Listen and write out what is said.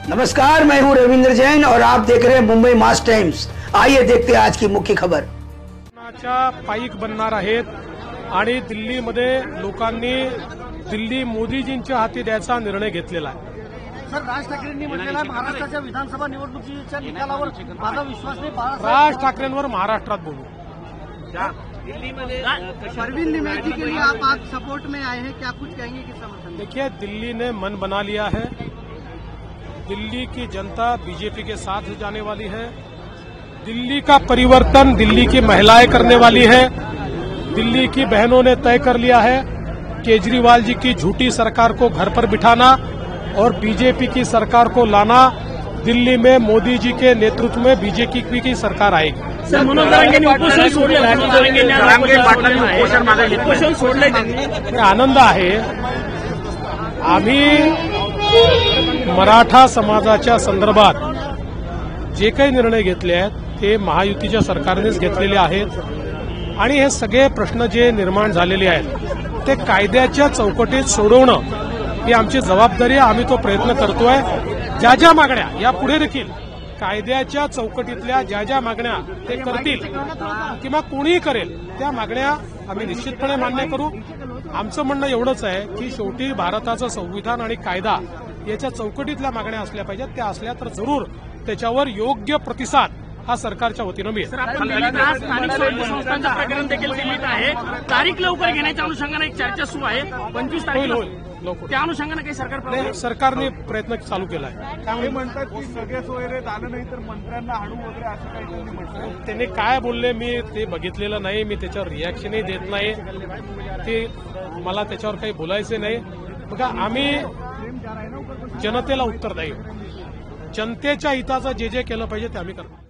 नमस्कार, मैं हूं रविंद्र जैन और आप देख रहे हैं मुंबई मास टाइम्स। आइए देखते हैं आज की मुख्य खबर। पाईक बनणार आहेत आणि दिल्लीमध्ये लोकांनी दिल्ली मोदीजींच्या हाती द्यायचा निर्णय घेतलेला आहे। सर, राज ठाकरेंनी म्हटलेला महाराष्ट्राच्या विधानसभा निवडणुकीच्या निकालावर माझा विश्वास नाही। राज ठाकरेंवर महाराष्ट्रात बोलू। परवीन निमैती के लिए आप आज सपोर्ट में आए हैं, क्या कुछ कहेंगे कि समर्थन? देखिए, दिल्ली ने मन बना लिया है। दिल्ली की जनता बीजेपी के साथ जाने वाली है। दिल्ली का परिवर्तन दिल्ली की महिलाएं करने वाली है। दिल्ली की बहनों ने तय कर लिया है केजरीवाल जी की झूठी सरकार को घर पर बिठाना और बीजेपी की सरकार को लाना। दिल्ली में मोदी जी के नेतृत्व में बीजेपी की सरकार आएगी। सर, मनोज जरांगेंनी उपोषण सोडले। आनंद आहे। आम्ही मराठा समाजाच्या संदर्भात जे काही निर्णय घेतले आहेत ते महायुतीच्या सरकारनेच घेतलेले आहेत आणि हे सगळे प्रश्न जे निर्माण झालेले आहेत ते कायद्याच्या चौकटीत सोडवणं ही आमची जबाबदारी आहे। आम्ही तो प्रयत्न करतोय। ज्या ज्या मागण्या यापुढे देखील कायद्याच्या चौकटीतल्या ज्या मागण्या ते करतील किंवा कोणीही करेल त्या मागण्या आम्ही निश्चितपणे मान्य करू। आमचं म्हणणं एवढंच आहे की शेवटी भारताचं संविधान आणि कायदा याच्या चौकटीतल्या मागण्या असल्या पाहिजेत। त्या असल्या तर जरूर त्याच्यावर योग्य प्रतिसाद हा सरकारच्या वतीनं मिळेल। स्थानिक स्वराज्य संस्थांचं प्रकरण देखील दिल्लीत आहे। तारीख लवकर घेण्याच्या अनुषंगाने एक चर्चा सुरू आहे। 25 तारखेला लवकर त्या अनुषंगाने काही सरकारने प्रयत्न चालू केला आहे। ते म्हणतात की सगळे सोयरे आलं नाही तर मंत्र्यांना हाणू वगैरे असं काही त्यांनी म्हटलं। त्यांनी काय बोलले मी ते बघितलेलं नाही। मी त्याच्यावर रिॲक्शनही देत नाही। ते मला त्याच्यावर काही बोलायचे नाही। बघा, आम्ही जनतेला उत्तर देऊ। जनतेच्या हिताचं जे केलं पाहिजे ते आम्ही करतो।